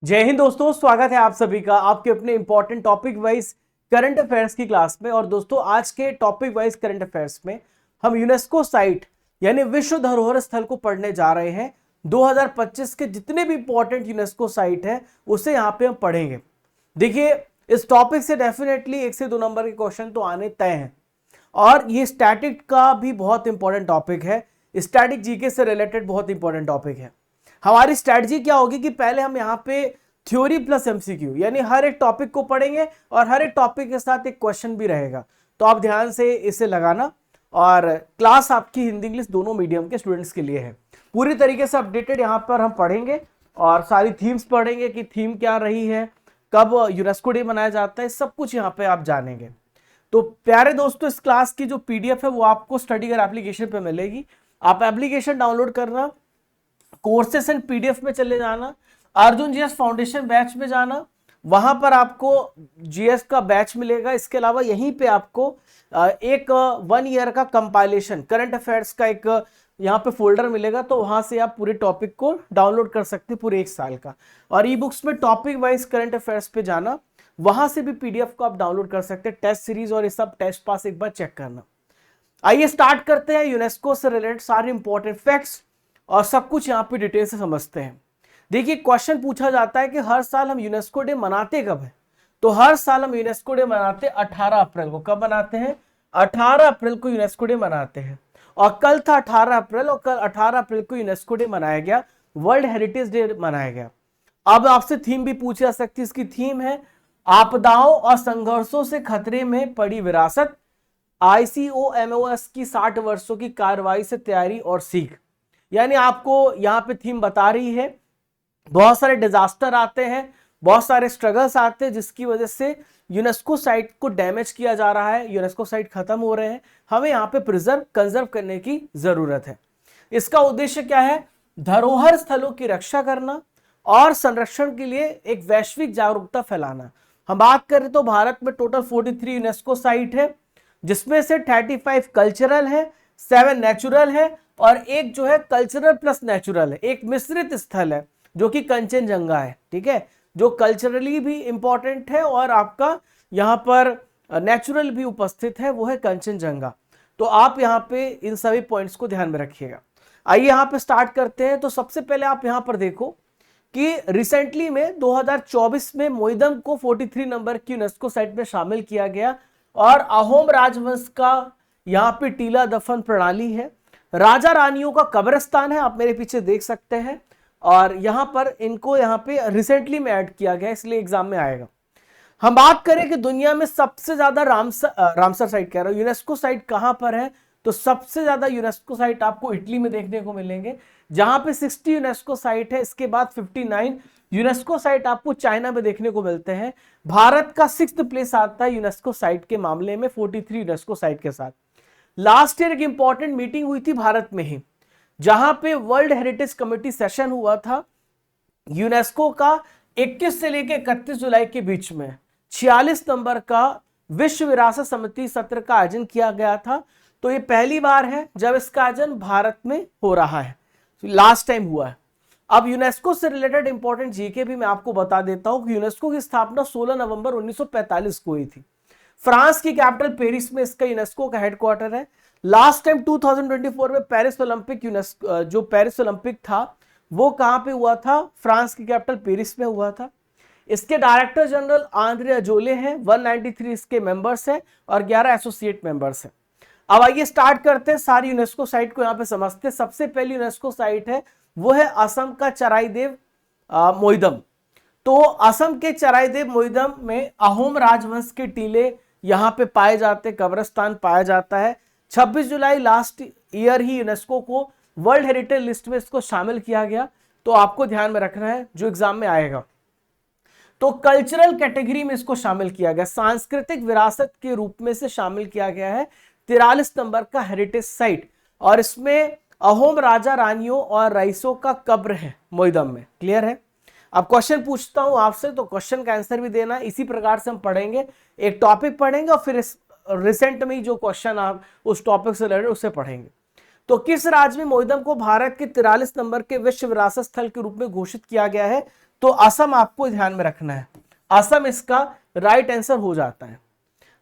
जय हिंद दोस्तों, स्वागत है आप सभी का आपके अपने important topic wise current affairs की क्लास में। और दोस्तों आज के टॉपिक वाइज करंट अफेयर्स में हम यूनेस्को साइट यानी विश्व धरोहर स्थल को पढ़ने जा रहे हैं। 2025 के जितने भी इंपॉर्टेंट यूनेस्को साइट है उसे यहाँ पे हम पढ़ेंगे। देखिए, इस टॉपिक से डेफिनेटली 1 से 2 नंबर के क्वेश्चन तो आने तय हैं। और ये स्टैटिक का भी बहुत इंपॉर्टेंट टॉपिक है, स्टैटिक जीके से रिलेटेड बहुत इंपॉर्टेंट टॉपिक है। हमारी स्ट्रैटेजी क्या होगी कि पहले हम यहाँ पे थ्योरी प्लस एमसीक्यू यानी हर एक टॉपिक को पढ़ेंगे और हर एक टॉपिक के साथ एक क्वेश्चन भी रहेगा। तो आप ध्यान से इसे लगाना। और क्लास आपकी हिंदी इंग्लिश दोनों मीडियम के स्टूडेंट्स के लिए है, पूरी तरीके से अपडेटेड यहाँ पर हम पढ़ेंगे और सारी थीम्स पढ़ेंगे कि थीम क्या रही है, कब यूनेस्को डे मनाया जाता है, सब कुछ यहाँ पे आप जानेंगे। तो प्यारे दोस्तों, इस क्लास की जो पीडीएफ है वो आपको स्टडीगर एप्लीकेशन पे मिलेगी। आप एप्लीकेशन डाउनलोड करना, कोर्सेस एंड पीडीएफ में चले जाना, अर्जुन जीएस फाउंडेशन बैच में जाना, वहां पर आपको जीएस का बैच मिलेगा। इसके अलावा यहीं पे आपको एक 1 ईयर का कंपाइलेशन करंट अफेयर्स का एक यहाँ पे फोल्डर मिलेगा। तो वहां से आप पूरे टॉपिक को डाउनलोड कर सकते हैं, पूरे 1 साल का। और ई बुक्स में टॉपिक वाइज करंट अफेयर्स पे जाना, वहां से भी पीडीएफ को आप डाउनलोड कर सकते हैं। टेस्ट सीरीज और ये सब टेस्ट पास एक बार चेक करना। आइए स्टार्ट करते हैं। यूनेस्को से रिलेटेड सारे इंपॉर्टेंट फैक्ट्स और सब कुछ यहाँ पे डिटेल से समझते हैं। देखिए, क्वेश्चन पूछा जाता है कि हर साल हम यूनेस्को डे मनाते कब है। तो हर साल हम यूनेस्को डे मनाते 18 अप्रैल को। कब मनाते हैं? 18 अप्रैल को यूनेस्को डे मनाते हैं। और कल था 18 अप्रैल और कल 18 अप्रैल को यूनेस्को डे मनाया गया, वर्ल्ड हेरिटेज डे मनाया गया। अब आपसे थीम भी पूछी जा सकती है। इसकी थीम है आपदाओं और संघर्षों से खतरे में पड़ी विरासत, ICOMOS की 60 वर्षों की कार्रवाई से तैयारी और सीख। यानी आपको यहाँ पे थीम बता रही है बहुत सारे डिजास्टर आते हैं, बहुत सारे स्ट्रगल्स आते हैं जिसकी वजह से यूनेस्को साइट को डैमेज किया जा रहा है, यूनेस्को साइट खत्म हो रहे हैं। हमें यहाँ पे कंजर्व करने की जरूरत है। इसका उद्देश्य क्या है? धरोहर स्थलों की रक्षा करना और संरक्षण के लिए एक वैश्विक जागरूकता फैलाना। हम बात करें तो भारत में टोटल 43 यूनेस्को साइट है, जिसमें से 35 कल्चरल है, 7 नेचुरल है और एक जो है कल्चरल प्लस नेचुरल है, एक मिश्रित स्थल है जो कि कंचनजंगा है। ठीक है, जो कल्चरली भी इंपॉर्टेंट है और आपका यहाँ पर नेचुरल भी उपस्थित है, वो है कंचनजंगा। तो आप यहाँ पे इन सभी पॉइंट्स को ध्यान में रखिएगा। आइए यहाँ पे स्टार्ट करते हैं। तो सबसे पहले आप यहाँ पर देखो कि रिसेंटली में 2024 में मोइदम को 43 नंबर की यूनेस्को साइट में शामिल किया गया। और अहोम राजवंश का यहाँ पे टीला दफन प्रणाली है, राजा रानियों का कब्रिस्तान है, आप मेरे पीछे देख सकते हैं। और यहां पर इनको यहाँ पे रिसेंटली में ऐड किया गया, इसलिए एग्जाम में आएगा। हम बात करें कि दुनिया में सबसे ज्यादा रामसर साइट कह रहा हूं, यूनेस्को साइट कहां पर है, तो सबसे ज्यादा यूनेस्को साइट आपको इटली में देखने को मिलेंगे, जहां पे 60 यूनेस्को साइट है। इसके बाद 59 यूनेस्को साइट आपको चाइना में देखने को मिलते हैं। भारत का 6th प्लेस आता है यूनेस्को साइट के मामले में 43 यूनेस्को साइट के साथ। लास्ट ईयर एक इंपॉर्टेंट मीटिंग हुई थी भारत में ही, जहां पे वर्ल्ड हेरिटेज कमेटी सेशन हुआ था यूनेस्को का। 21 से लेकर 31 जुलाई के बीच में 46 नंबर का विश्व विरासत समिति सत्र का आयोजन किया गया था। तो ये पहली बार है जब इसका आयोजन भारत में हो रहा है, लास्ट टाइम हुआ है। अब यूनेस्को से रिलेटेड इंपॉर्टेंट जीके भी मैं आपको बता देता हूं कि यूनेस्को की स्थापना 16 नवंबर 1945 को हुई थी। फ्रांस की कैपिटल पेरिस में इसका यूनेस्को का हेडक्वार्टर है। लास्ट टाइम 2024 में पेरिस ओलंपिक जो पेरिस ओलंपिक था वो कहां पे हुआ था? फ्रांस की कैपिटल पेरिस में हुआ था। इसके डायरेक्टर जनरल आंद्रे अजोले हैं। 193 इसके मेंबर्स हैं और 11 एसोसिएट मेंबर्स हैं। अब आइए स्टार्ट करते हैं, सारी यूनेस्को साइट को यहां पे समझते हैं। सबसे पहली यूनेस्को साइट है वो है असम का चराइदेव मोइदम। तो असम के चराइदेव मोइदम में अहोम राजवंश के टीले यहां पे पाए जाते, कब्रिस्तान पाया जाता है। 26 जुलाई लास्ट ईयर ही यूनेस्को को वर्ल्ड हेरिटेज लिस्ट में इसको शामिल किया गया। तो आपको ध्यान में रखना है जो एग्जाम में आएगा। तो कल्चरल कैटेगरी में इसको शामिल किया गया, सांस्कृतिक विरासत के रूप में से शामिल किया गया है। 43 नंबर का हेरिटेज साइट और इसमें अहोम राजा रानियों और रईसों का कब्र है मोइदम में। क्लियर है? अब क्वेश्चन पूछता हूं आपसे, तो क्वेश्चन का आंसर भी देना। इसी प्रकार से हम पढ़ेंगे, एक टॉपिक पढ़ेंगे और फिर रिसेंट में जो क्वेश्चन आप उस टॉपिक से रिलेटेड उससे पढ़ेंगे। तो किस राज्य में मोइदम को भारत के 43 नंबर के विश्व विरासत स्थल के रूप में घोषित किया गया है? तो असम आपको ध्यान में रखना है, असम इसका राइट आंसर हो जाता है।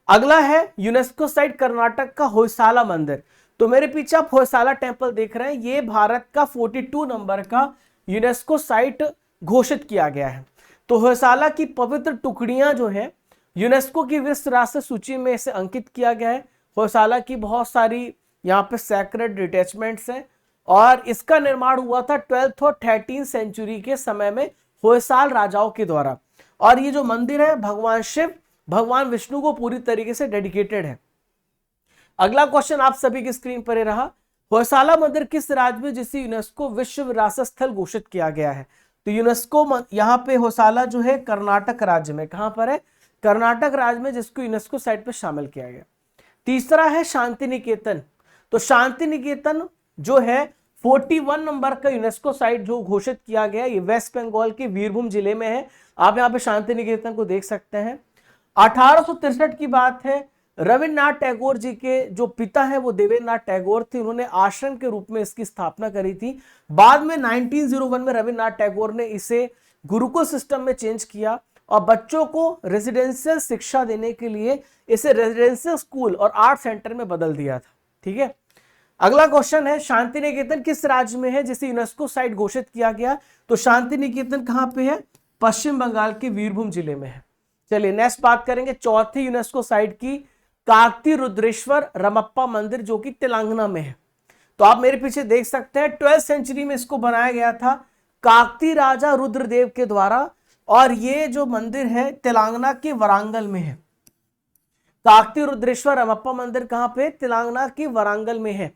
अगला है यूनेस्को साइट कर्नाटक का होयसाला मंदिर। तो मेरे पीछे आप होयसाला टेम्पल देख रहे हैं, ये भारत का 42 नंबर का यूनेस्को साइट घोषित किया गया है। तो होयसाला की पवित्र टुकड़ियां जो है यूनेस्को की विश्व विरासत सूची में इसे अंकित किया गया है। होयसाला की बहुत सारी यहाँ पे सैक्रेड डिटैचमेंट्स हैं और इसका निर्माण हुआ था 12th और 13th सेंचुरी के समय में होयसाल राजाओं के द्वारा। और ये जो मंदिर है भगवान शिव भगवान विष्णु को पूरी तरीके से डेडिकेटेड है। अगला क्वेश्चन आप सभी की स्क्रीन पर ही रहा, होयसाला मंदिर किस राज्य में जिसे यूनेस्को विश्व विरासत स्थल घोषित किया गया है? तो यूनेस्को यहाँ पे होयसाला जो है कर्नाटक राज्य में, कहां पर है? कर्नाटक राज्य में, जिसको यूनेस्को साइट पे शामिल किया गया। तीसरा है शांति निकेतन। तो शांति निकेतन जो है 41 नंबर का यूनेस्को साइट जो घोषित किया गया, ये वेस्ट बंगाल के वीरभूम जिले में है। आप यहाँ पे शांति निकेतन को देख सकते हैं। 1863 की बात है, रविन्द्रनाथ टैगोर जी के जो पिता है वो देवेंद्रनाथ टैगोर थे, उन्होंने आश्रम के रूप में इसकी स्थापना करी थी। बाद में 1901 में रविन्द्रनाथ टैगोर ने इसे गुरुकुल सिस्टम में चेंज किया और बच्चों को रेजिडेंशियल शिक्षा देने के लिए इसे रेजिडेंशियल स्कूल और आर्ट सेंटर में बदल दिया था। ठीक है, अगला क्वेश्चन है शांति निकेतन किस राज्य में है जिसे यूनेस्को साइट घोषित किया गया? तो शांति निकेतन कहां पे है? पश्चिम बंगाल के वीरभूम जिले में है। चलिए नेक्स्ट बात करेंगे चौथी यूनेस्को साइट की, काकती रुद्रेश्वर रमप्पा मंदिर जो कि तेलंगाना में है। तो आप मेरे पीछे देख सकते हैं 12th सेंचुरी में इसको बनाया गया था काकती राजा रुद्रदेव के द्वारा, और ये जो मंदिर है तेलंगाना के वारंगल में है। काकती रुद्रेश्वर रमप्पा मंदिर कहां पे? तेलंगाना के वारंगल में है।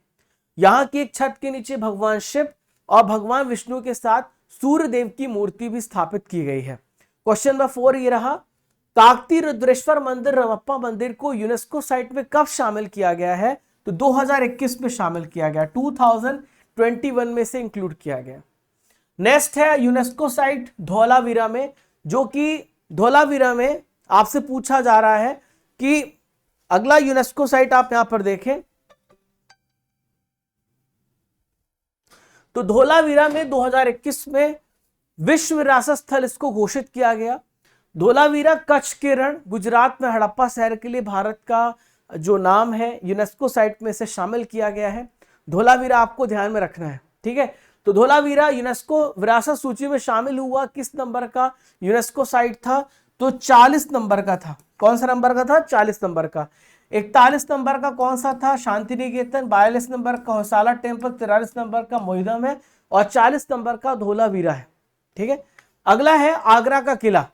यहां की एक छत के नीचे भगवान शिव और भगवान विष्णु के साथ सूर्य देव की मूर्ति भी स्थापित की गई है। क्वेश्चन नंबर 4 ये रहा, काकती रुद्रेश्वर मंदिर रमप्पा मंदिर को यूनेस्को साइट में कब शामिल किया गया है? तो 2021 में शामिल किया गया, 2021 में से इंक्लूड किया गया। नेक्स्ट है यूनेस्को साइट धौलावीरा में, जो कि धौलावीरा में आपसे पूछा जा रहा है कि अगला यूनेस्को साइट आप यहां पर देखें तो धौलावीरा में 2021 में विश्व विरासत स्थल इसको घोषित किया गया। धौलावीरा कच्छ के रण गुजरात में हड़प्पा शहर के लिए भारत का जो नाम है यूनेस्को साइट में से शामिल किया गया है। धौलावीरा आपको ध्यान में रखना है, ठीक है। तो धौलावीरा यूनेस्को विरासत सूची में शामिल हुआ, किस नंबर का यूनेस्को साइट था? तो 40 नंबर का था। कौन सा नंबर का था? 40 नंबर का। 41 नंबर का कौन सा था? शांति निकेतन। 42 नंबर का होयसाला टेम्पल। 43 नंबर का मोहिदम है और 40 नंबर का धौलावीरा है, ठीक है। अगला है आगरा का किला।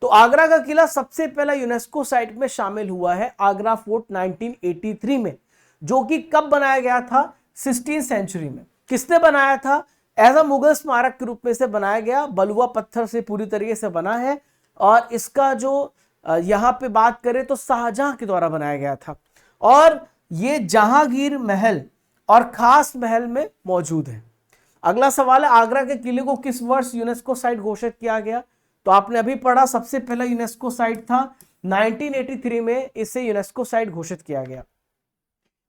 तो आगरा का किला सबसे पहला यूनेस्को साइट में शामिल हुआ है, आगरा फोर्ट 1983 में, जो कि कब बनाया गया था? 16th सेंचुरी में। किसने बनाया था? एज अ मुगल स्मारक के रूप में से बनाया गया, बलुआ पत्थर से पूरी तरीके से बना है। और इसका जो यहां पे बात करें तो शाहजहां के द्वारा बनाया गया था, और ये जहांगीर महल और खास महल में मौजूद है। अगला सवाल है आगरा के किले को किस वर्ष यूनेस्को साइट घोषित किया गया? तो आपने अभी पढ़ा, सबसे पहला यूनेस्को साइट था 1983 में इसे यूनेस्को साइट घोषित किया गया।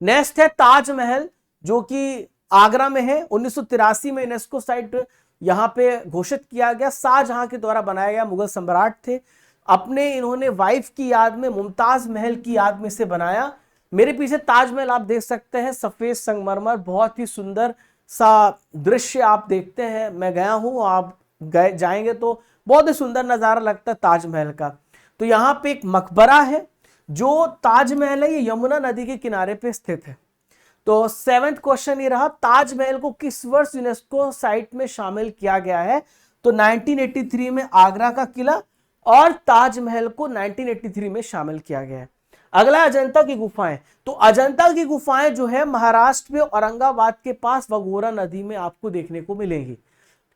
नेक्स्ट है ताजमहल, जो कि आगरा में है। 1983 में यूनेस्को साइट यहां पे घोषित किया गया। शाहजहां के द्वारा बनाया गया, मुगल सम्राट थे। अपने इन्होंने वाइफ की याद में, मुमताज महल की याद में से बनाया। मेरे पीछे ताजमहल आप देख सकते हैं, सफेद संगमरमर, बहुत ही सुंदर सा दृश्य आप देखते हैं। मैं गया हूं, आप जाएंगे तो बहुत ही सुंदर नजारा लगता है ताजमहल का। तो यहाँ पे एक मकबरा है, जो ताजमहल है ये यमुना नदी के किनारे पे स्थित है। तो 7th क्वेश्चन ये रहा, ताजमहल को किस वर्ष यूनेस्को साइट में शामिल किया गया है? तो 1983 में आगरा का किला और ताजमहल को 1983 में शामिल किया गया है। अगला अजंता की गुफाएं। तो अजंता की गुफाएं जो है महाराष्ट्र में औरंगाबाद के पास वघोरा नदी में आपको देखने को मिलेंगी,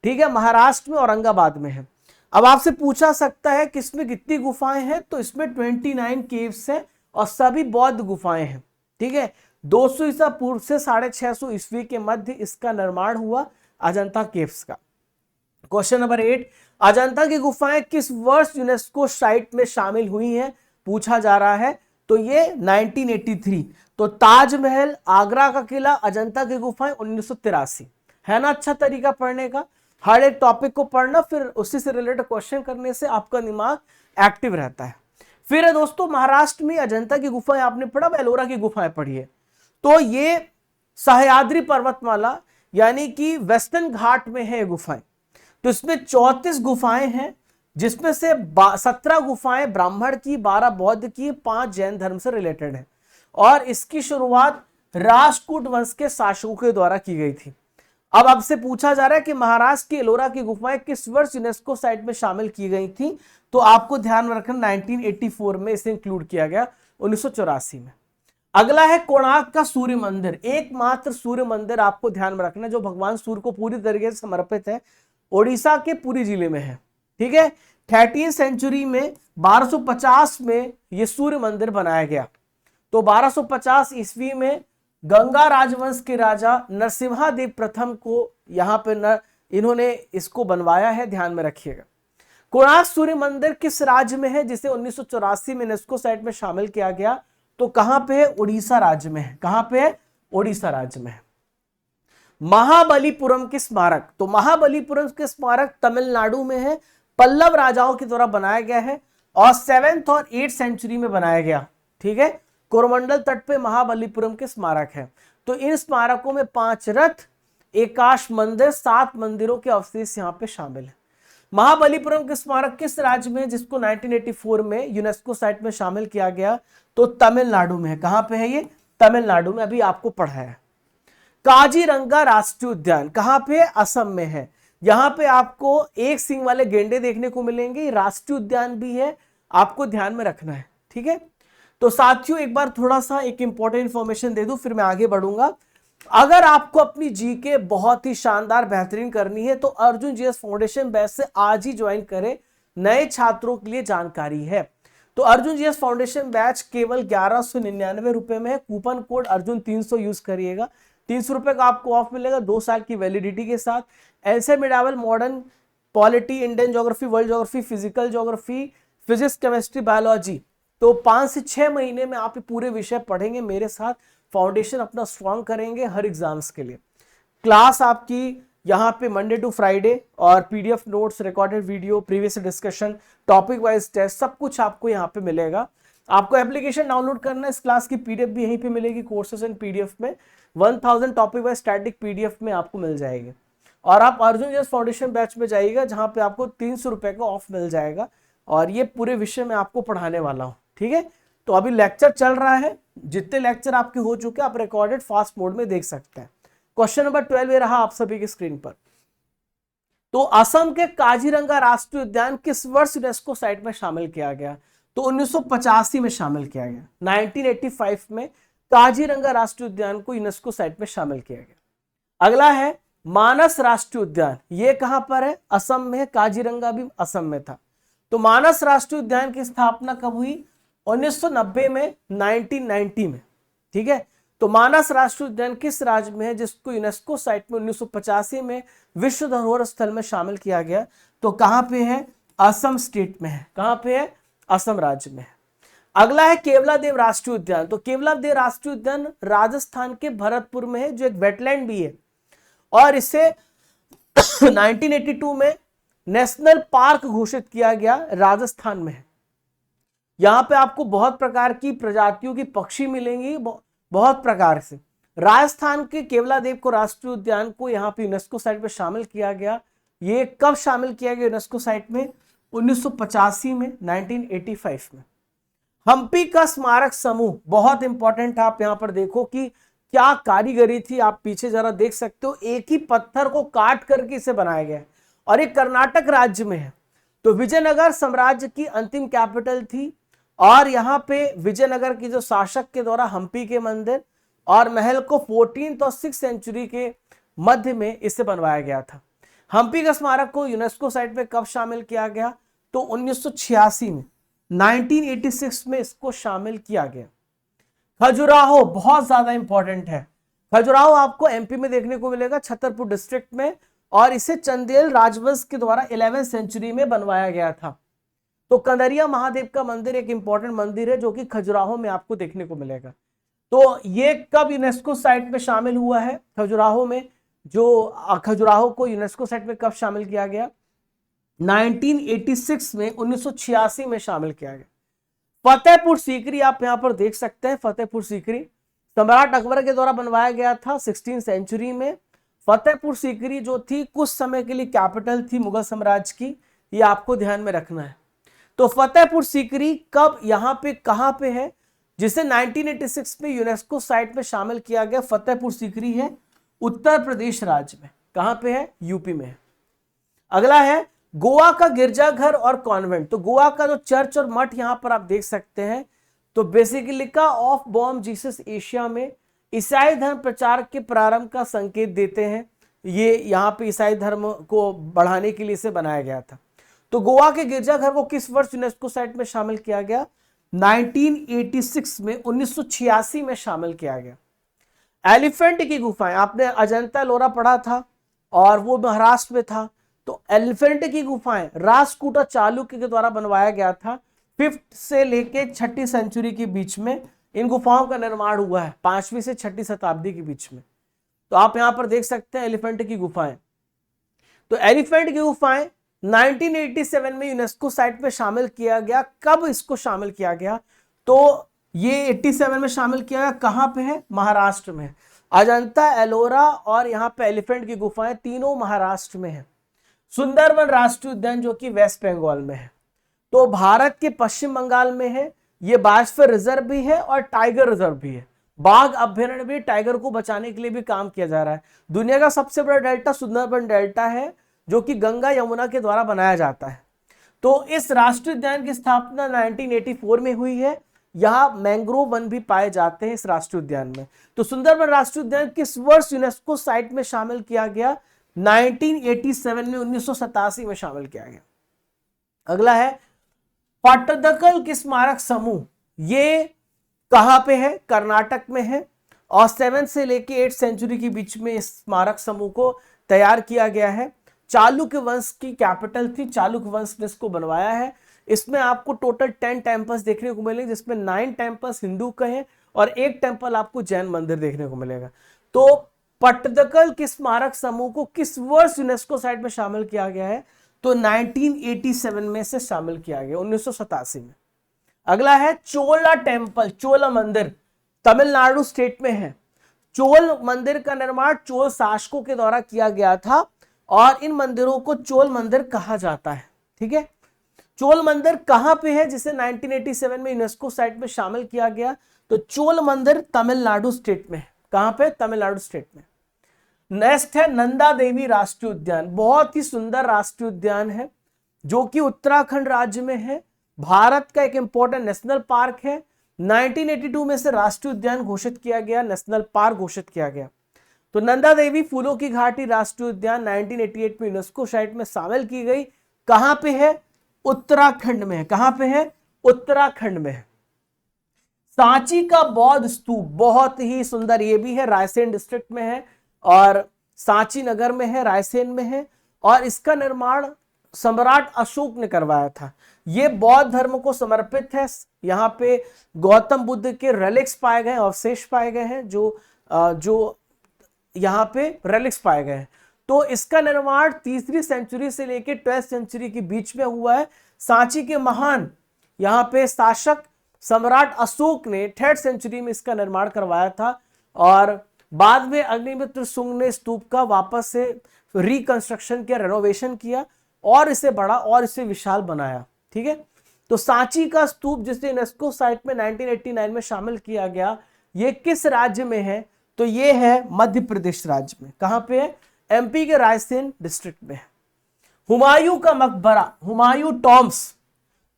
ठीक है। महाराष्ट्र में औरंगाबाद में है। अब आपसे पूछा सकता है कि इसमें कितनी गुफाएं हैं? तो इसमें 29 केव्स हैं और सभी बौद्ध गुफाएं हैं, ठीक है। 200 ईसा पूर्व से 650 ईस्वी के मध्य इसका निर्माण हुआ अजंता केव्स का। क्वेश्चन नंबर 8, अजंता की गुफाएं किस वर्ष यूनेस्को साइट में शामिल हुई हैं? पूछा जा रहा है। तो ये 1983। तो ताजमहल, आगरा का किला, अजंता की गुफाएं 1983, है ना अच्छा तरीका पढ़ने का। हर एक टॉपिक को पढ़ना, फिर उसी से रिलेटेड क्वेश्चन करने से आपका दिमाग एक्टिव रहता है। फिर है दोस्तों महाराष्ट्र में अजंता की गुफाएं आपने पढ़ा, एलोरा की गुफाएं पढ़ी है। तो ये सह्याद्री पर्वतमाला यानी कि वेस्टर्न घाट में है गुफाएं। तो इसमें 34 गुफाएं हैं, जिसमें से 17 गुफाएं ब्राह्मण की, 12 बौद्ध की, 5 जैन धर्म से रिलेटेड है। और इसकी शुरुआत राष्ट्रकूट वंश के शासकों के द्वारा की गई थी। अब आपसे पूछा जा रहा है कि महाराष्ट्र की एलोरा की गुफाएं किस वर्ष यूनेस्को साइट में शामिल की गई थी, तो आपको ध्यान में रखना 1984 में इसे इंक्लूड किया गया, 1984 में। अगला है कोणार्क का सूर्य मंदिर, एकमात्र सूर्य मंदिर आपको ध्यान में रखना जो भगवान सूर्य को पूरी तरीके से समर्पित है, ओडिशा के पुरी जिले में है। ठीक है, 13वीं सेंचुरी में 1250 में यह सूर्य मंदिर बनाया गया। तो 1250 ईस्वी में गंगा राजवंश के राजा नरसिम्हादेव प्रथम को यहां पे इन्होंने इसको बनवाया है, ध्यान में रखिएगा। कोणार्क सूर्य मंदिर किस राज्य में है, जिसे 1984 में यूनेस्को साइट में शामिल किया गया, तो कहां पे है, उड़ीसा राज्य में है। कहां पे है, उड़ीसा राज्य में है। महाबलीपुरम के स्मारक, तो महाबलीपुरम के स्मारक तमिलनाडु में है, पल्लव राजाओं के द्वारा बनाया गया है और 7th और 8th सेंचुरी में बनाया गया। ठीक है, कोरोमंडल तट पे महाबलीपुरम के स्मारक है। तो इन स्मारकों में 5 रथ, एकाश मंदिर, 7 मंदिरों के अवशेष यहाँ पे शामिल है। महाबलीपुरम के स्मारक किस राज्य में, जिसको 1984 में यूनेस्को साइट में शामिल किया गया, तो तमिलनाडु में है। कहां पे है ये, तमिलनाडु में, अभी आपको पढ़ाया है। काजीरंगा राष्ट्रीय उद्यान कहां पे है, असम में है। यहां पे आपको एक सींग वाले गेंडे देखने को मिलेंगे, राष्ट्रीय उद्यान भी है, आपको ध्यान में रखना है। ठीक है, तो साथियों एक बार थोड़ा सा एक इंपॉर्टेंट इंफॉर्मेशन दे दूं, फिर मैं आगे बढ़ूंगा। अगर आपको अपनी जीके बहुत ही शानदार बेहतरीन करनी है तो अर्जुन जीएस फाउंडेशन बैच से आज ही ज्वाइन करें, नए छात्रों के लिए जानकारी है। तो अर्जुन जीएस फाउंडेशन बैच केवल 1199 रुपए में है। कूपन कोड अर्जुन 300 यूज करिएगा, 300 रुपए का आपको ऑफ मिलेगा 2 साल की वैलिडिटी के साथ। LCM medieval, modern polity, Indian geography, world geography, physical geography, physics, chemistry, biology, तो 5 से 6 महीने में आप पूरे विषय पढ़ेंगे मेरे साथ, फाउंडेशन अपना स्ट्रॉन्ग करेंगे हर एग्जाम्स के लिए। क्लास आपकी यहाँ पे मंडे टू फ्राइडे और PDF notes, recorded video, previous discussion, topic wise test, सब कुछ आपको यहाँ पे मिलेगा। आपको एप्लीकेशन डाउनलोड करना है, इस क्लास की पीडीएफ भी यहीं पे मिलेगी, कोर्सेज एंड पीडीएफ में 1000 टॉपिक वाइज स्टैटिक पीडीएफ में आपको मिल जाएगी। और आप अर्जुन जीएस फाउंडेशन बैच में जाइएगा जहाँ पे आपको 300 रुपए का ऑफ मिल जाएगा और ये पूरे विषय में आपको पढ़ाने वाला हूँ। ठीक है, तो अभी लेक्चर चल रहा है, जितने लेक्चर आपके हो चुके हैं आप रिकॉर्डेड फास्ट मोड में देख सकते हैं। क्वेश्चन नंबर 12 ये रहा आप सभी की स्क्रीन पर। तो असम के काजीरंगा राष्ट्रीय उद्यान किस वर्ष यूनेस्को साइट में शामिल किया गया, तो 1985 में शामिल किया गया। 1985 में काजीरंगा राष्ट्रीय उद्यान को यूनेस्को साइट में शामिल किया गया। अगला है मानस राष्ट्रीय उद्यान, ये कहां पर है, असम में है, काजीरंगा भी असम में था। तो मानस राष्ट्रीय उद्यान की स्थापना कब हुई, 1990 में, 1990 में। ठीक है, तो मानस राष्ट्रीय उद्यान किस राज्य में है, जिसको यूनेस्को साइट में 1985 में विश्व धरोहर स्थल में शामिल किया गया, तो कहां पे है, असम स्टेट में है। कहां पे है, असम राज्य में है। अगला है केवलादेव राष्ट्रीय उद्यान, तो केवलादेव राष्ट्रीय उद्यान राजस्थान के भरतपुर में है, जो एक वेटलैंड भी है और इसे 1982 में नेशनल पार्क घोषित किया गया, राजस्थान में है। यहां पे आपको बहुत प्रकार की प्रजातियों की पक्षी मिलेंगी, बहुत प्रकार से। राजस्थान के केवलादेव को राष्ट्रीय उद्यान को यहाँ पे यूनेस्को साइट में शामिल किया गया। ये कब शामिल किया गया यूनेस्को साइट में, 1985 में, 1985 में। हम्पी का स्मारक समूह बहुत इंपॉर्टेंट है, आप यहां पर देखो कि क्या कारीगरी थी, आप पीछे जरा देख सकते हो, एक ही पत्थर को काट करके इसे बनाया गया और ये कर्नाटक राज्य में है। तो विजयनगर साम्राज्य की अंतिम कैपिटल थी और यहाँ पे विजयनगर की जो शासक के द्वारा हम्पी के मंदिर और महल को 14th और 6th सेंचुरी के मध्य में इसे बनवाया गया था। हम्पी का स्मारक को यूनेस्को साइट में कब शामिल किया गया, तो 1986 में, 1986 में इसको शामिल किया गया। खजुराहो बहुत ज्यादा इंपॉर्टेंट है। खजुराहो आपको एमपी में देखने को मिलेगा, छतरपुर डिस्ट्रिक्ट में, और इसे चंदेल राजवंश के द्वारा 11th सेंचुरी में बनवाया गया था। तो कंदरिया महादेव का मंदिर एक इंपॉर्टेंट मंदिर है जो कि खजुराहो में आपको देखने को मिलेगा। तो ये कब यूनेस्को साइट में शामिल हुआ है, खजुराहो में, जो खजुराहो को यूनेस्को साइट में कब शामिल किया गया? 1986 में, 1986 में शामिल किया गया। फतेहपुर सीकरी आप यहां पर देख सकते हैं। फतेहपुर सीकरी सम्राट अकबर के द्वारा बनवाया गया था 16वीं सेंचुरी में। फतेहपुर सीकरी जो थी कुछ समय के लिए कैपिटल थी मुगल साम्राज्य की, ये आपको ध्यान में रखना है। तो फतेहपुर सीकरी कब, यहां पे, कहां पे है, जिसे 1986 में यूनेस्को साइट में शामिल किया गया? फतेहपुर सीकरी है उत्तर प्रदेश राज्य में। कहां पे है? यूपी में है। अगला है गोवा का गिरजाघर और कॉन्वेंट। तो गोवा का जो चर्च और मठ यहां पर आप देख सकते हैं, तो basilica of Bom Jesus Asia में ईसाई धर्म प्रचार के प्रारंभ का संकेत देते हैं। ये यहाँ पे ईसाई धर्म को बढ़ाने के लिए इसे बनाया गया था। तो गोवा के गिरजाघर को किस वर्ष यूनेस्को साइट में शामिल किया गया? 1986 में, 1986 में शामिल किया गया। एलिफेंट की गुफाएं, आपने अजंता एलोरा पढ़ा था और वो महाराष्ट्र में था। तो एलिफेंट की गुफाएं राष्ट्रकूटा चालुक्य के द्वारा बनवाया गया था। 5th से लेके 6ठी सेंचुरी के बीच में इन गुफाओं का निर्माण हुआ है, 5वीं से 6ठी शताब्दी के बीच में। तो आप यहां पर देख सकते हैं एलिफेंट की गुफाएं। तो एलिफेंट की गुफाएं 1987 में यूनेस्को साइट में शामिल किया गया। कब इसको शामिल किया गया? तो ये 87 में शामिल किया गया। कहां पे है? महाराष्ट्र में। अजंता एलोरा और यहां पे एलिफेंट की गुफाएं तीनों महाराष्ट्र में है। सुंदरबन राष्ट्रीय उद्यान जो कि वेस्ट बंगाल में है, तो भारत के पश्चिम बंगाल में है। ये बायोस्फीयर रिजर्व भी है और टाइगर रिजर्व भी है। बाघ अभ्यारण्य भी, टाइगर को बचाने के लिए भी काम किया जा रहा है। दुनिया का सबसे बड़ा डेल्टा सुंदरबन डेल्टा है, जो कि गंगा यमुना के द्वारा बनाया जाता है। तो इस राष्ट्रीय उद्यान की स्थापना 1984 में हुई है। यहाँ मैंग्रोव वन भी पाए जाते हैं इस राष्ट्रीय उद्यान में। तो सुंदरबन राष्ट्रीय उद्यान किस वर्ष यूनेस्को साइट में शामिल किया गया? 1987 में, 1987 में शामिल किया गया। अगला है पट्टदकल की स्मारक समूह। ये कहां पे है? कर्नाटक में है और 7 से लेके 8 सेंचुरी के बीच में इस स्मारक समूह को तैयार किया गया है। चालुक्य वंश की कैपिटल थी, चालुक्य वंश ने इसको बनवाया है। इसमें आपको टोटल 10 टेम्पल्स देखने को मिलेंगे, जिसमें 9 टेम्पल्स हिंदू के हैं और 1 टेम्पल आपको जैन मंदिर देखने को मिलेगा। तो पट्टदकल के स्मारक समूह को किस वर्ष यूनेस्को साइट में शामिल किया गया है? तो 1987 में से शामिल किया गया, 1987 में। अगला है चोला टेम्पल, चोला मंदिर, तमिलनाडु स्टेट में है। चोल मंदिर का निर्माण चोल शासकों के द्वारा किया गया था और इन मंदिरों को चोल मंदिर कहा जाता है। ठीक है, चोल मंदिर कहां पे है जिसे 1987 में यूनेस्को साइट में शामिल किया गया? तो चोल मंदिर तमिलनाडु स्टेट में है। कहां पे? तमिलनाडु स्टेट में। नेक्स्ट है नंदा देवी राष्ट्रीय उद्यान। बहुत ही सुंदर राष्ट्रीय उद्यान है जो कि उत्तराखंड राज्य में है। भारत का एक इंपॉर्टेंट नेशनल पार्क है। 1982 में से राष्ट्रीय उद्यान घोषित किया गया, नेशनल पार्क घोषित किया गया। तो नंदा देवी फूलों की घाटी राष्ट्रीय उद्यान 1988 में यूनेस्को साइट में शामिल की गई। कहां पे है? उत्तराखंड में है। कहां पे है? उत्तराखंड में है। सांची का बौद्ध स्तूप बहुत ही सुंदर, ये भी है, रायसेन डिस्ट्रिक्ट में है और सांची नगर में है, रायसेन में है। और इसका निर्माण सम्राट अशोक ने करवाया था। यह बौद्ध धर्म को समर्पित है। यहाँ पे गौतम बुद्ध के रेलिक्स पाए गए, अवशेष पाए गए हैं, जो यहाँ पे रेलिक्स पाए गए हैं। तो इसका निर्माण 3री सेंचुरी से लेकर 12th सेंचुरी के बीच में हुआ है। सांची के महान यहाँ पे शासक सम्राट अशोक ने 3rd सेंचुरी में इसका निर्माण करवाया था और बाद में अग्निमित्र सुंग ने स्तूप का वापस से रिकंस्ट्रक्शन किया, रेनोवेशन किया और इसे बड़ा और इसे विशाल बनाया। ठीक है, तो सांची का स्तूप जिसे यूनेस्को साइट में 1989 में शामिल किया गया, ये किस राज्य में है? तो ये है मध्य प्रदेश राज्य में। कहां पे है? एमपी के रायसेन डिस्ट्रिक्ट में है। हुमायूं का मकबरा, हुमायूं टॉम्स।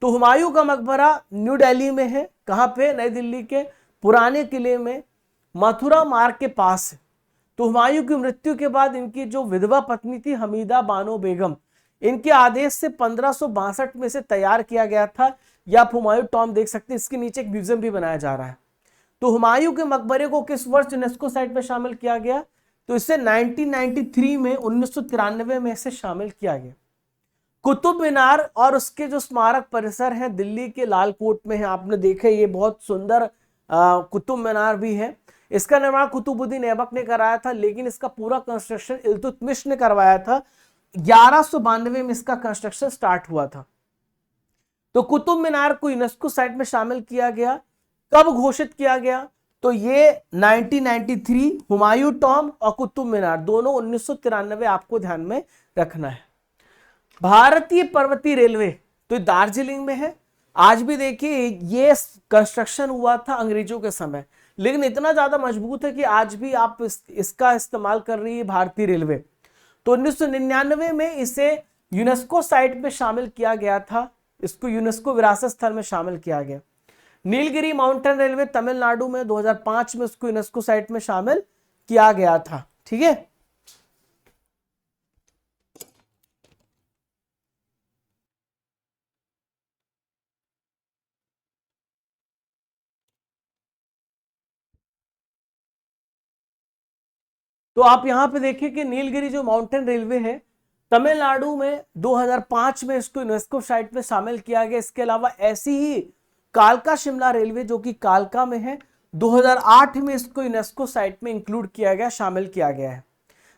तो हुमायूं का मकबरा न्यू दिल्ली में है। कहां पे? नई दिल्ली के पुराने किले में, मथुरा मार्ग के पास है। तो हुमायूं की मृत्यु के बाद इनकी जो विधवा पत्नी थी हमीदा बानो बेगम, इनके आदेश से 1562 में से तैयार किया गया था। या आप हुमायूं टॉम देख सकते हैं, इसके नीचे एक म्यूजियम भी बनाया जा रहा है। तो हुमायूं के मकबरे को किस वर्ष यूनेस्को साइट में शामिल किया गया? तो इसे 1993 में, 1993 में से शामिल किया गया। कुतुब मीनार और उसके जो स्मारक परिसर है दिल्ली के लाल कोट में है। आपने देखे, ये बहुत सुंदर कुतुब मीनार भी है। इसका निर्माण कुतुबुद्दीन ऐबक ने कराया था, लेकिन इसका पूरा कंस्ट्रक्शन इल्तुतमिश ने करवाया था। 1192 में इसका कंस्ट्रक्शन स्टार्ट हुआ था। तो कुतुब मीनार को यूनेस्को साइट में शामिल किया गया, कब घोषित किया गया? तो ये 1993 हुमायूं टॉम्ब और कुतुब मीनार दोनों 1993 आपको ध्यान में रखना है। भारतीय पर्वतीय रेलवे तो दार्जिलिंग में है। आज भी देखिए ये कंस्ट्रक्शन हुआ था अंग्रेजों के समय, लेकिन इतना ज्यादा मजबूत है कि आज भी आप इसका इस्तेमाल कर रही है भारतीय रेलवे। तो 1999 में इसे यूनेस्को साइट में शामिल किया गया था, इसको यूनेस्को विरासत स्थल में शामिल किया गया। नीलगिरी माउंटेन रेलवे तमिलनाडु में 2005 में उसको यूनेस्को साइट में शामिल किया गया था। ठीक है, तो आप यहां पे देखिए कि नीलगिरी जो माउंटेन रेलवे है तमिलनाडु में 2005 में इसको यूनेस्को साइट में शामिल किया गया। इसके अलावा ऐसी ही कालका शिमला रेलवे जो कि कालका में है, 2008 में इसको यूनेस्को साइट में इंक्लूड किया गया, शामिल किया गया है।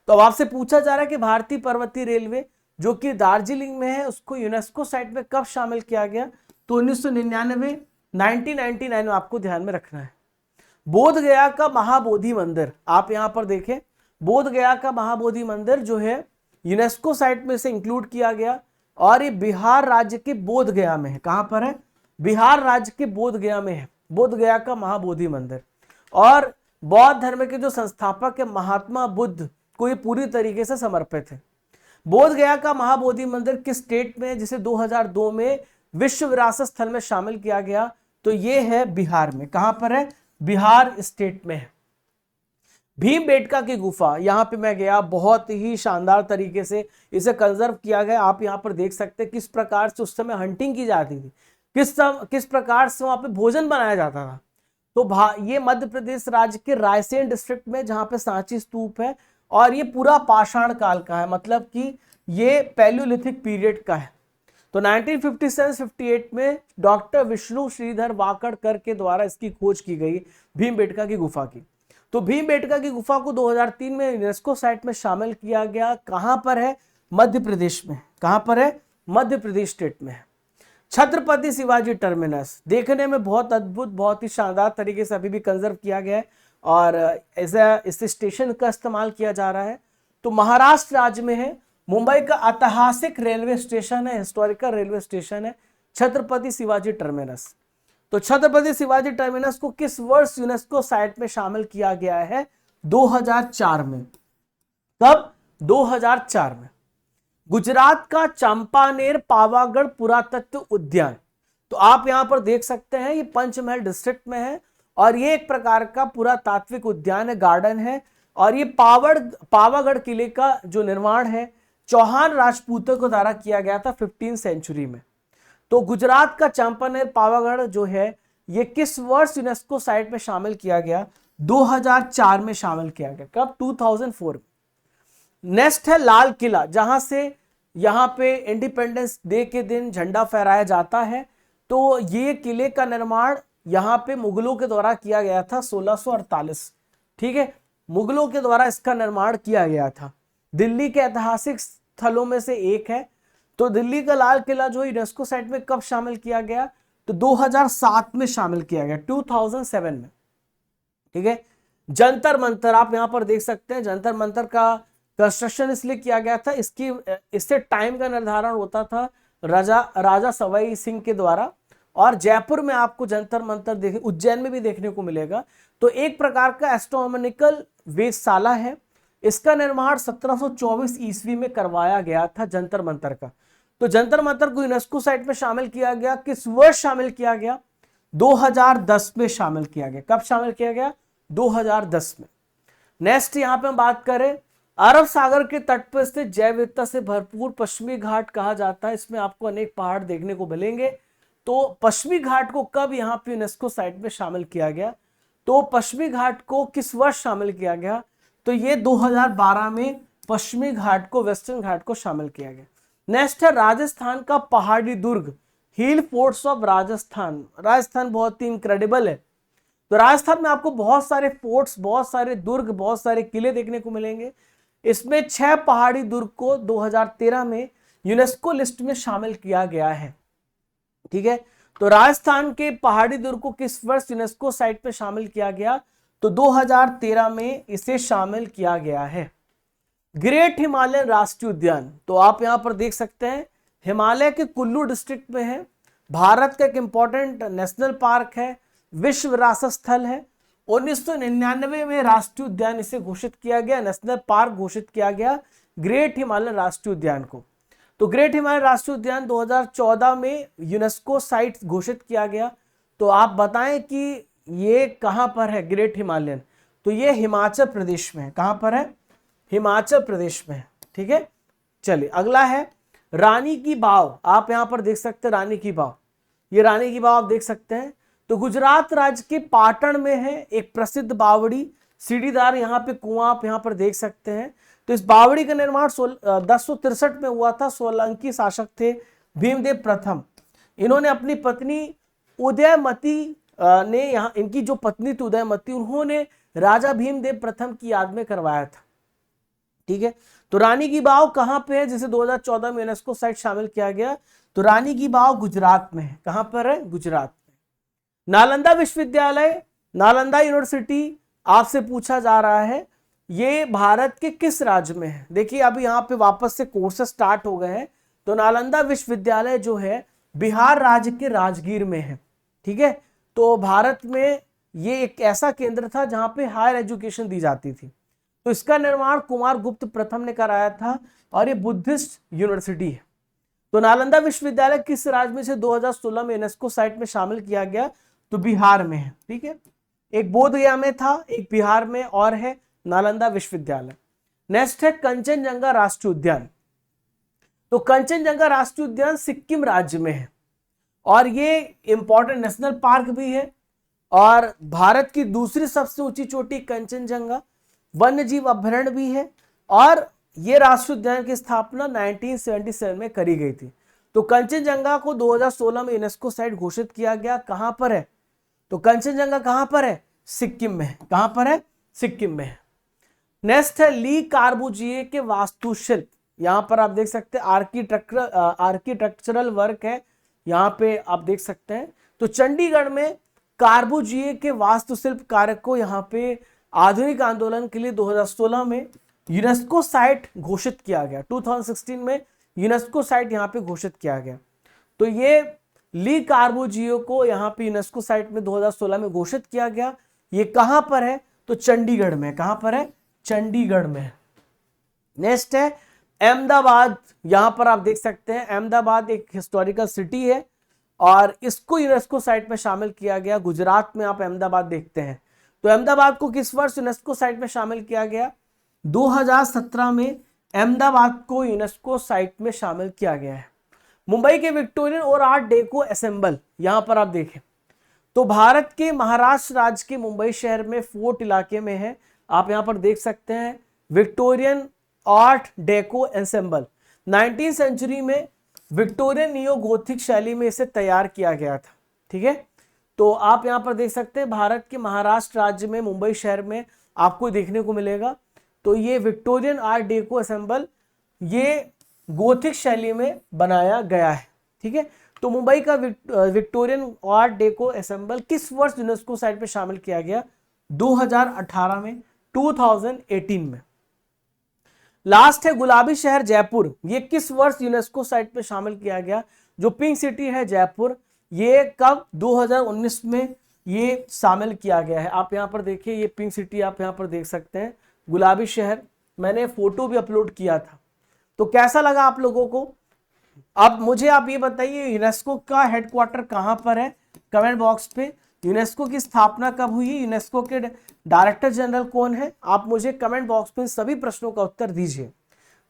तो अब आपसे पूछा जा रहा है कि भारतीय पर्वतीय रेलवे जो कि दार्जिलिंग में है उसको यूनेस्को साइट में कब शामिल किया गया? तो 1999 1999 में आपको ध्यान में रखना है। बोध गया का महाबोधि मंदिर, आप यहां पर देखें, बोध गया का महाबोधि मंदिर जो है यूनेस्को साइट में से इंक्लूड किया गया और ये बिहार राज्य के बोध गया में है। कहां पर है? बिहार राज्य के बोध गया में है बोध गया का महाबोधि मंदिर। और बौद्ध धर्म के जो संस्थापक है महात्मा बुद्ध को ये पूरी तरीके से समर्पित है। बोध गया का महाबोधि मंदिर किस स्टेट में है जिसे 2002 में विश्व विरासत स्थल में शामिल किया गया? तो ये है बिहार में। कहां पर है? बिहार स्टेट में है। भीमबेटका की गुफा, यहां पे मैं गया, बहुत ही शानदार तरीके से इसे कंजर्व किया गया। आप यहां पर देख सकते हैं किस प्रकार से उस समय हंटिंग की जाती थी, किस प्रकार से वहां पे भोजन बनाया जाता था। तो ये मध्य प्रदेश राज्य के रायसेन डिस्ट्रिक्ट में जहां पे सांची स्तूप है, और ये पूरा पाषाण काल का है, मतलब कि ये पैलियोलिथिक पीरियड का है। तो 1957-58 में डॉक्टर विष्णु श्रीधर वाकड़कर के द्वारा इसकी खोज की गई भीमबेटका की गुफा की। तो भीमबेटका की गुफा को 2003 में यूनेस्को साइट में शामिल किया गया। कहां पर है? मध्य प्रदेश में। कहां पर है? मध्य प्रदेश स्टेट में है। छत्रपति शिवाजी टर्मिनस देखने में बहुत अद्भुत, बहुत ही शानदार तरीके से अभी भी कंजर्व किया गया है और ऐसा इस स्टेशन का इस्तेमाल किया जा रहा है। तो महाराष्ट्र राज्य में है, मुंबई का ऐतिहासिक रेलवे स्टेशन है, हिस्टोरिकल रेलवे स्टेशन है छत्रपति शिवाजी टर्मिनस। तो छत्रपति शिवाजी टर्मिनस को किस वर्ष यूनेस्को साइट में शामिल किया गया है? 2004 में। कब? 2004 में। गुजरात का चंपानेर पावागढ़ पुरातत्व उद्यान, तो आप यहां पर देख सकते हैं ये पंचमहल डिस्ट्रिक्ट में है और ये एक प्रकार का पुरातात्विक उद्यान है, गार्डन है। और ये पावागढ़ किले का जो निर्माण है चौहान राजपूतों के द्वारा किया गया था 15वीं सेंचुरी में। तो गुजरात का चंपानेर पावागढ़ जो है ये किस वर्ष यूनेस्को साइट में शामिल किया गया? 2004 में शामिल किया गया। कब? 2004 में। नेक्स्ट है लाल किला, जहां से यहां पे इंडिपेंडेंस डे के दिन झंडा फहराया जाता है। तो ये किले का निर्माण यहां पे मुगलों के द्वारा किया गया था 1648। ठीक है, मुगलों के द्वारा इसका निर्माण किया गया था। दिल्ली के ऐतिहासिक स्थलों में से एक है। तो दिल्ली का लाल किला जो यूनेस्को साइट में कब शामिल किया गया? तो 2007 में शामिल किया गया, 2007 में। ठीक है, जंतर मंतर आप यहां पर देख सकते हैं, जंतर मंतर का कंस्ट्रक्शन इसलिए किया गया था, इससे टाइम का निर्धारण होता था राजा सवाई सिंह के द्वारा। और जयपुर में आपको जंतर मंतर उज्जैन में भी देखने को मिलेगा। तो एक प्रकार का एस्ट्रोनॉमिकल वेधशाला है। इसका निर्माण 1724 ईस्वी में करवाया गया था जंतर मंतर का। तो जंतर मंतर को यूनेस्को साइट में शामिल किया गया। किस वर्ष शामिल किया गया? 2010 में शामिल किया गया। कब शामिल किया गया? 2010 में। नेक्स्ट यहां पे हम बात करें, अरब सागर के तट पर स्थित जैव विविधता से भरपूर पश्चिमी घाट कहा जाता है। इसमें आपको अनेक पहाड़ देखने को मिलेंगे। तो पश्चिमी घाट को कब यहाँ पे यूनेस्को साइट में शामिल किया गया? तो पश्चिमी घाट को किस वर्ष शामिल किया गया? तो ये 2012 में पश्चिमी घाट को, वेस्टर्न घाट को शामिल किया गया। नेक्स्ट है राजस्थान का पहाड़ी दुर्ग, हिल फोर्ट्स ऑफ राजस्थान। राजस्थान बहुत ही इनक्रेडिबल है। तो राजस्थान में आपको बहुत सारे फोर्ट्स, बहुत सारे दुर्ग, बहुत सारे किले देखने को मिलेंगे। इसमें 6 पहाड़ी दुर्ग को 2013 में यूनेस्को लिस्ट में शामिल किया गया है। ठीक है, तो राजस्थान के पहाड़ी दुर्ग को किस वर्ष यूनेस्को साइट पे शामिल किया गया? तो 2013 में इसे शामिल किया गया है। ग्रेट हिमालयन राष्ट्रीय उद्यान, तो आप यहां पर देख सकते हैं हिमालय के कुल्लू डिस्ट्रिक्ट में है, भारत का एक इंपॉर्टेंट नेशनल पार्क है, विश्व विरासत स्थल है। 1999 में राष्ट्रीय उद्यान इसे घोषित किया गया, नेशनल पार्क घोषित किया गया ग्रेट हिमालयन राष्ट्रीय उद्यान को। तो ग्रेट हिमालयन राष्ट्रीय उद्यान 2014 में यूनेस्को साइट घोषित किया गया। तो आप बताएं कि ये कहां पर है ग्रेट हिमालयन? तो ये हिमाचल प्रदेश में है। कहां पर है? हिमाचल प्रदेश में है। ठीक है, चलिए अगला है रानी की वाव। आप यहां पर देख सकते हैं रानी की वाव, ये रानी की वाव आप देख सकते हैं। तो गुजरात राज्य के पाटण में है एक प्रसिद्ध बावड़ी, सीढ़ीदार यहाँ पे कुआं आप यहाँ पर देख सकते हैं। तो इस बावड़ी का निर्माण 1063 में हुआ था। सोलंकी शासक थे भीमदेव प्रथम। इन्होंने अपनी पत्नी उदयमती ने यहाँ, इनकी जो पत्नी थी उदयमती, उन्होंने राजा भीमदेव प्रथम की याद में करवाया था। ठीक है, तो रानी की वाव कहां पे है जिसे 2014 में यूनेस्को साइट शामिल किया गया? तो रानी की वाव गुजरात में है। कहां पर है? गुजरात में। नालंदा विश्वविद्यालय, नालंदा यूनिवर्सिटी आपसे पूछा जा रहा है, ये भारत के किस राज्य में है? देखिए अभी यहाँ पे वापस से कोर्सेस स्टार्ट हो गए हैं। तो नालंदा विश्वविद्यालय जो है बिहार राज्य के राजगीर में है। ठीक है, तो भारत में ये एक ऐसा केंद्र था जहां पे हायर एजुकेशन दी जाती थी। तो इसका निर्माण कुमार गुप्त प्रथम ने कराया था और ये बुद्धिस्ट यूनिवर्सिटी है। तो नालंदा विश्वविद्यालय किस राज्य में से 2016 में यूनेस्को साइट में शामिल किया गया? तो बिहार में है। ठीक है, एक बोधगया में था, एक बिहार में और है नालंदा विश्वविद्यालय। नेक्स्ट है कंचनजंगा राष्ट्रीय उद्यान। तो कंचनजंगा राष्ट्रीय उद्यान सिक्किम राज्य में है और ये इंपॉर्टेंट नेशनल पार्क भी है और भारत की दूसरी सबसे ऊंची चोटी कंचनजंगा वन्य जीव अभयारण्य भी है। और ये राष्ट्रीय उद्यान की स्थापना 1977 में करी गई थी। तो कंचनजंगा को 2016 में यूनेस्को साइट घोषित किया गया। कहां पर है? तो कंचनजंगा कहां पर है? सिक्किम में है। कहां पर है? सिक्किम में है। नेक्स्ट है ली कार्बूजिए के वास्तुशिल्प। यहां पर आप देख सकते हैं आर्किटेक्चरल वर्क है, यहां पे आप देख सकते हैं। तो चंडीगढ़ में कार्बूजिए के वास्तुशिल्प कार्य को यहां पे आधुनिक आंदोलन के लिए 2016 में यूनेस्को साइट घोषित किया गया। 2016 में यूनेस्को साइट यहां पे घोषित किया गया। तो ये ली कार्बूजियो को यहां पे यूनेस्को साइट में 2016 में घोषित किया गया। ये कहां पर है? तो चंडीगढ़ में। कहां पर है? चंडीगढ़ में। नेक्स्ट है अहमदाबाद। यहां पर आप देख सकते हैं अहमदाबाद एक हिस्टोरिकल सिटी है और इसको यूनेस्को साइट में शामिल किया गया। गुजरात में आप अहमदाबाद देखते हैं। तो अहमदाबाद को किस वर्ष यूनेस्को साइट में शामिल किया गया? 2017 में अहमदाबाद को यूनेस्को साइट में शामिल किया गया है। मुंबई के विक्टोरियन और आर्ट डेको असेंबल, यहां पर आप देखें तो भारत के महाराष्ट्र राज्य के मुंबई शहर में फोर्ट इलाके में है। आप यहां पर देख सकते हैं विक्टोरियन आर्ट डेको असेंबल। 19वीं सेंचुरी में विक्टोरियन नियो गोथिक शैली में इसे तैयार किया गया था। ठीक है, तो आप यहां पर देख सकते हैं भारत के महाराष्ट्र राज्य में मुंबई शहर में आपको देखने को मिलेगा। तो ये विक्टोरियन आर्ट डेको असेंबल ये गोथिक शैली में बनाया गया है। ठीक है, तो मुंबई का विक्टोरियन आर्ट डेको असेंबल किस वर्ष यूनेस्को साइट पे शामिल किया गया? 2018 में, 2018 में। लास्ट है गुलाबी शहर जयपुर। ये किस वर्ष यूनेस्को साइट पे शामिल किया गया? जो पिंक सिटी है जयपुर, ये कब? 2019 में ये शामिल किया गया है। आप यहाँ पर देखिए ये पिंक सिटी आप यहाँ पर देख सकते हैं, गुलाबी शहर। मैंने फोटो भी अपलोड किया था। तो कैसा लगा आप लोगों को? अब मुझे आप ये बताइए यूनेस्को का हेडक्वार्टर कहाँ पर है? कमेंट बॉक्स पे। यूनेस्को की स्थापना कब हुई? यूनेस्को के डायरेक्टर जनरल कौन है? आप मुझे कमेंट बॉक्स पे सभी प्रश्नों का उत्तर दीजिए।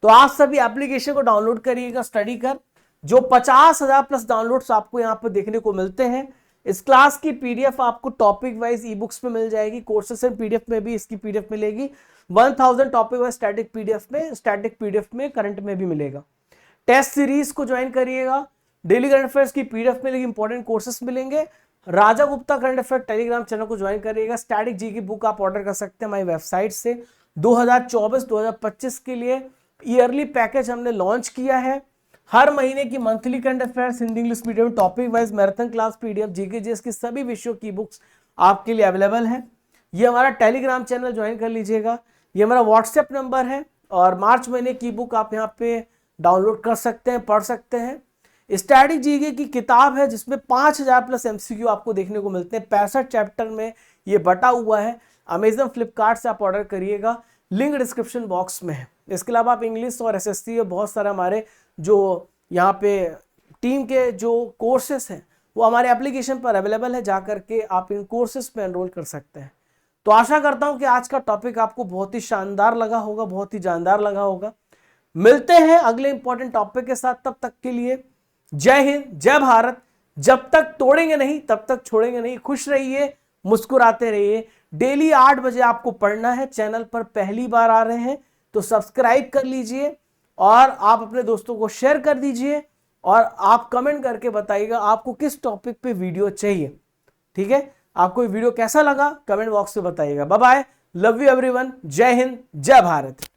तो आप सभी एप्लीकेशन को डाउनलोड करिएगा स्टडी कर, जो 50,000 प्लस डाउनलोड्स आपको यहाँ पर देखने को मिलते हैं। इस क्लास की पीडीएफ आपको टॉपिक वाइज ई बुक्स में मिल जाएगी, कोर्सेस एंड पीडीएफ में भी इसकी पीडीएफ मिलेगी। 1000 टॉपिक वाइज स्टैटिक पीडीएफ में करंट में भी मिलेगा। टेस्ट सीरीज को ज्वाइन करिएगा, डेली करंट अफेयर्स की पीडीएफ मिलेगी, इंपॉर्टेंट कोर्सेस मिलेंगे, Raja Gupta current affair Telegram channel को ज्वाइन करिएगा। स्टैटिक जी की बुक आप ऑर्डर कर सकते हैं हमारी वेबसाइट से। 2024-2025 के लिए ईयरली पैकेज हमने लॉन्च किया है। हर महीने की monthly current affairs Hindi English medium topic wise marathon class PDF GK GS की सभी विषयों की बुक्स आपके लिए अवेलेबल है। ये हमारा टेलीग्राम चैनल ज्वाइन कर लीजिएगा। ये हमारा व्हाट्सएप नंबर है और मार्च महीने की बुक आप यहाँ पे डाउनलोड कर सकते हैं, पढ़ सकते हैं। स्टैटिक जीके की किताब है जिसमें 5000 प्लस एमसीक्यू आपको देखने को मिलते हैं। 65 चैप्टर में ये बटा हुआ है। अमेजन फ्लिपकार्ट से आप ऑर्डर करिएगा, लिंक डिस्क्रिप्शन बॉक्स में है। इसके अलावा आप इंग्लिश और एसएससी और बहुत सारे हमारे जो यहाँ पे टीम के जो कोर्सेस हैं वो हमारे एप्लीकेशन पर अवेलेबल है, जाकर के आप इन कोर्सेस में एनरोल कर सकते हैं। तो आशा करता हूं कि आज का टॉपिक आपको बहुत ही शानदार लगा होगा, बहुत ही जानदार लगा होगा। मिलते हैं अगले इंपॉर्टेंट टॉपिक के साथ, तब तक के लिए जय हिंद, जय भारत। जब तक तोड़ेंगे नहीं तब तक छोड़ेंगे नहीं। खुश रहिए, मुस्कुराते रहिए। डेली 8 बजे आपको पढ़ना है। चैनल पर पहली बार आ रहे हैं तो सब्सक्राइब कर लीजिए और आप अपने दोस्तों को शेयर कर दीजिए और आप कमेंट करके बताइएगा आपको किस टॉपिक पे वीडियो चाहिए। ठीक है, आपको ये वीडियो कैसा लगा कमेंट बॉक्स में बताइएगा। Bye bye, love you everyone, जय हिंद, जय भारत।